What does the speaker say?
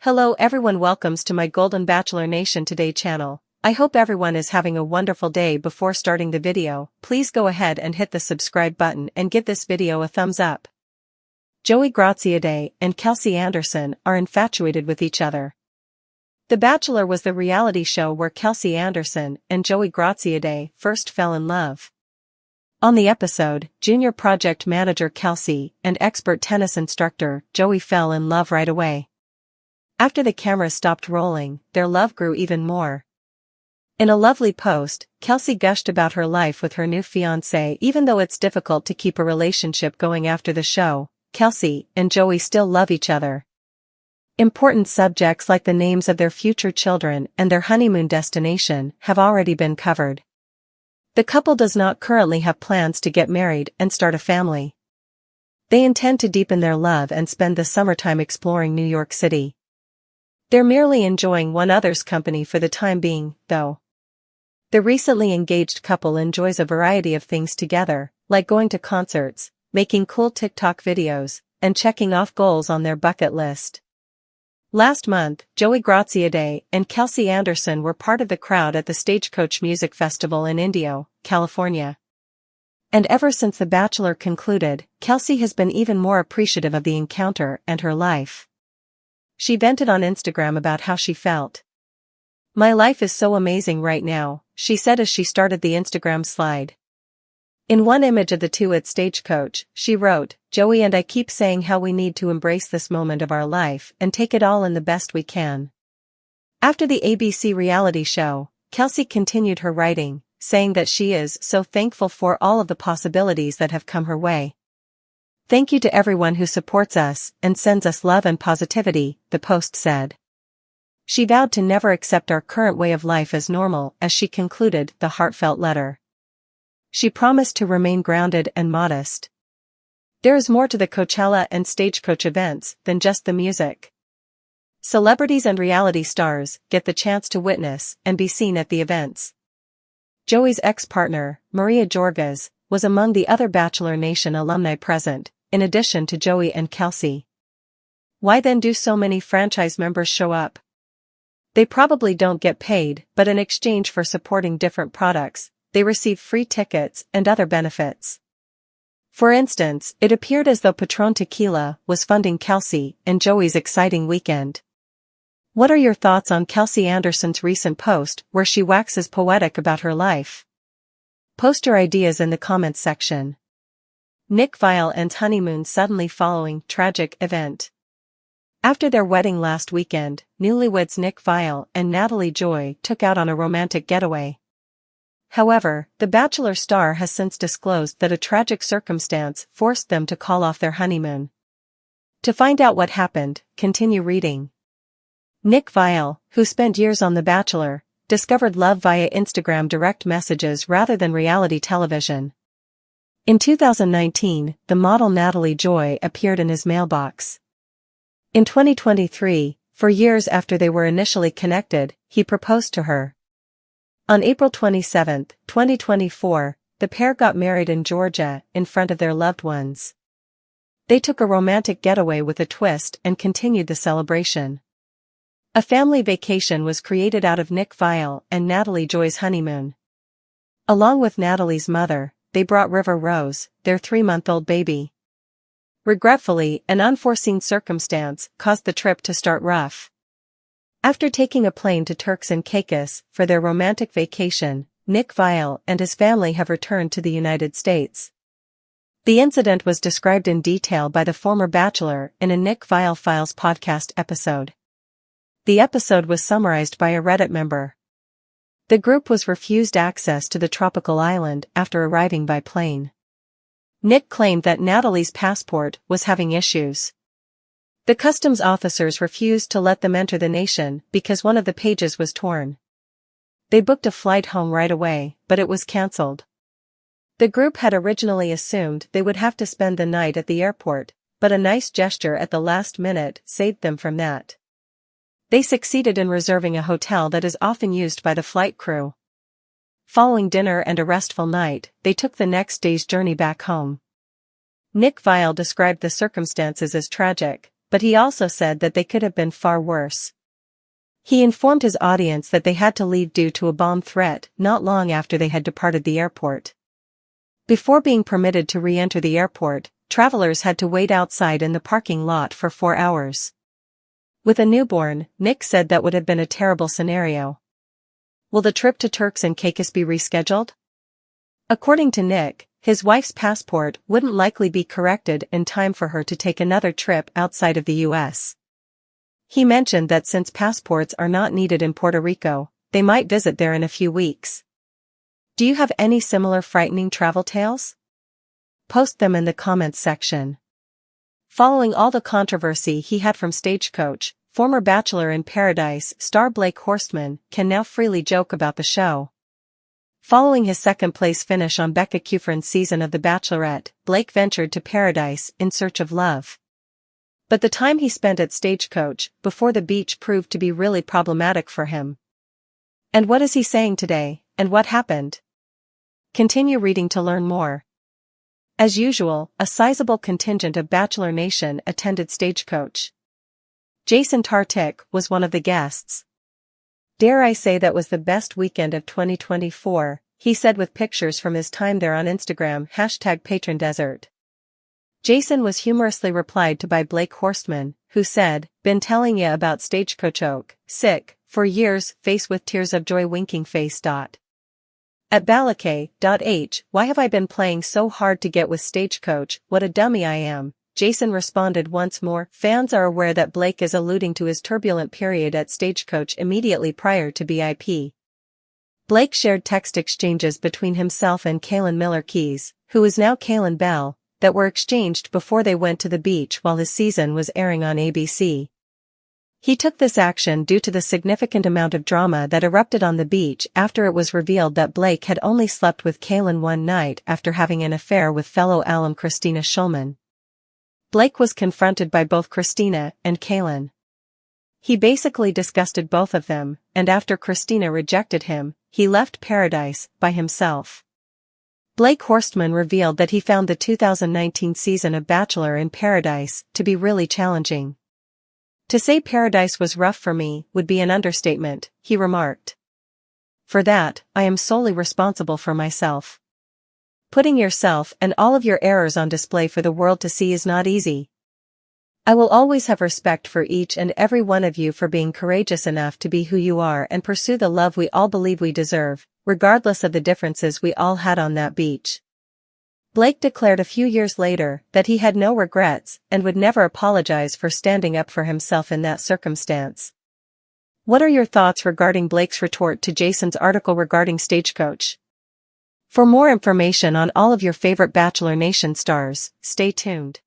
Hello everyone, welcomes to my Golden Bachelor Nation Today channel. I hope everyone is having a wonderful day. Before starting the video, please go ahead and hit the subscribe button and give this video a thumbs up. Joey Graziadei and Kelsey Anderson are infatuated with each other. The Bachelor was the reality show where Kelsey Anderson and Joey Graziadei first fell in love. On the episode, junior project manager Kelsey and expert tennis instructor Joey fell in love right away. After the cameras stopped rolling, their love grew even more. In a lovely post, Kelsey gushed about her life with her new fiancé. Even though it's difficult to keep a relationship going after the show, Kelsey and Joey still love each other. Important subjects like the names of their future children and their honeymoon destination have already been covered. The couple does not currently have plans to get married and start a family. They intend to deepen their love and spend the summertime exploring New York City. They're merely enjoying one another's company for the time being, though. The recently engaged couple enjoys a variety of things together, like going to concerts, making cool TikTok videos, and checking off goals on their bucket list. Last month, Joey Graziadei and Kelsey Anderson were part of the crowd at the Stagecoach Music Festival in Indio, California. And ever since The Bachelor concluded, Kelsey has been even more appreciative of the encounter and her life. She vented on Instagram about how she felt. "My life is so amazing right now," she said as she started the Instagram slide. In one image of the two at Stagecoach, she wrote, "Joey and I keep saying how we need to embrace this moment of our life and take it all in the best we can." After the ABC reality show, Kelsey continued her writing, saying that she is so thankful for all of the possibilities that have come her way. "Thank you to everyone who supports us and sends us love and positivity," the post said. She vowed to never accept our current way of life as normal as she concluded the heartfelt letter. She promised to remain grounded and modest. There is more to the Coachella and Stagecoach events than just the music. Celebrities and reality stars get the chance to witness and be seen at the events. Joey's ex-partner, Maria Jorgas, was among the other Bachelor Nation alumni present, in addition to Joey and Kelsey. Why then do so many franchise members show up? They probably don't get paid, but in exchange for supporting different products, they receive free tickets and other benefits. For instance, it appeared as though Patron Tequila was funding Kelsey and Joey's exciting weekend. What are your thoughts on Kelsey Anderson's recent post where she waxes poetic about her life? Post your ideas in the comments section. Nick Viall ends honeymoon suddenly following tragic event. After their wedding last weekend, newlyweds Nick Viall and Natalie Joy took out on a romantic getaway. However, the Bachelor star has since disclosed that a tragic circumstance forced them to call off their honeymoon. To find out what happened, continue reading. Nick Viall, who spent years on The Bachelor, discovered love via Instagram direct messages rather than reality television. In 2019, the model Natalie Joy appeared in his mailbox. In 2023, for years after they were initially connected, he proposed to her. On April 27, 2024, the pair got married in Georgia in front of their loved ones. They took a romantic getaway with a twist and continued the celebration. A family vacation was created out of Nick Viall and Natalie Joy's honeymoon. Along with Natalie's mother, they brought River Rose, their 3-month-old baby. Regretfully, an unforeseen circumstance caused the trip to start rough. After taking a plane to Turks and Caicos for their romantic vacation, Nick Viall and his family have returned to the United States. The incident was described in detail by the former Bachelor in a Nick Viall Files podcast episode. The episode was summarized by a Reddit member. The group was refused access to the tropical island after arriving by plane. Nick claimed that Natalie's passport was having issues. The customs officers refused to let them enter the nation because one of the pages was torn. They booked a flight home right away, but it was cancelled. The group had originally assumed they would have to spend the night at the airport, but a nice gesture at the last minute saved them from that. They succeeded in reserving a hotel that is often used by the flight crew. Following dinner and a restful night, they took the next day's journey back home. Nick Viall described the circumstances as tragic, but he also said that they could have been far worse. He informed his audience that they had to leave due to a bomb threat not long after they had departed the airport. Before being permitted to re-enter the airport, travelers had to wait outside in the parking lot for 4 hours. With a newborn, Nick said that would have been a terrible scenario. Will the trip to Turks and Caicos be rescheduled? According to Nick, his wife's passport wouldn't likely be corrected in time for her to take another trip outside of the U.S. He mentioned that since passports are not needed in Puerto Rico, they might visit there in a few weeks. Do you have any similar frightening travel tales? Post them in the comments section. Following all the controversy he had from Stagecoach, former Bachelor in Paradise star Blake Horstmann can now freely joke about the show. Following his second-place finish on Becca Kufrin's season of The Bachelorette, Blake ventured to Paradise in search of love. But the time he spent at Stagecoach before the beach proved to be really problematic for him. And what is he saying today, and what happened? Continue reading to learn more. As usual, a sizable contingent of Bachelor Nation attended Stagecoach. Jason Tartick was one of the guests. "Dare I say that was the best weekend of 2024, he said with pictures from his time there on Instagram #PatronDesert. Jason was humorously replied to by Blake Horstmann, who said, "Been telling ya about Stagecoach, sick, for years, face with tears of joy winking face. At Balakay.h, why have I been playing so hard to get with Stagecoach, what a dummy I am." Jason responded once more. Fans are aware that Blake is alluding to his turbulent period at Stagecoach immediately prior to BIP. Blake shared text exchanges between himself and Kaylin Miller-Keys, who is now Kaylin Bell, that were exchanged before they went to the beach while his season was airing on ABC. He took this action due to the significant amount of drama that erupted on the beach after it was revealed that Blake had only slept with Kaylin one night after having an affair with fellow alum Christina Schulman. Blake was confronted by both Christina and Kaylin. He basically disgusted both of them, and after Christina rejected him, he left Paradise by himself. Blake Horstmann revealed that he found the 2019 season of Bachelor in Paradise to be really challenging. "To say Paradise was rough for me would be an understatement," he remarked. "For that, I am solely responsible for myself. Putting yourself and all of your errors on display for the world to see is not easy. I will always have respect for each and every one of you for being courageous enough to be who you are and pursue the love we all believe we deserve, regardless of the differences we all had on that beach." Blake declared a few years later that he had no regrets and would never apologize for standing up for himself in that circumstance. What are your thoughts regarding Blake's retort to Jason's article regarding Stagecoach? For more information on all of your favorite Bachelor Nation stars, stay tuned.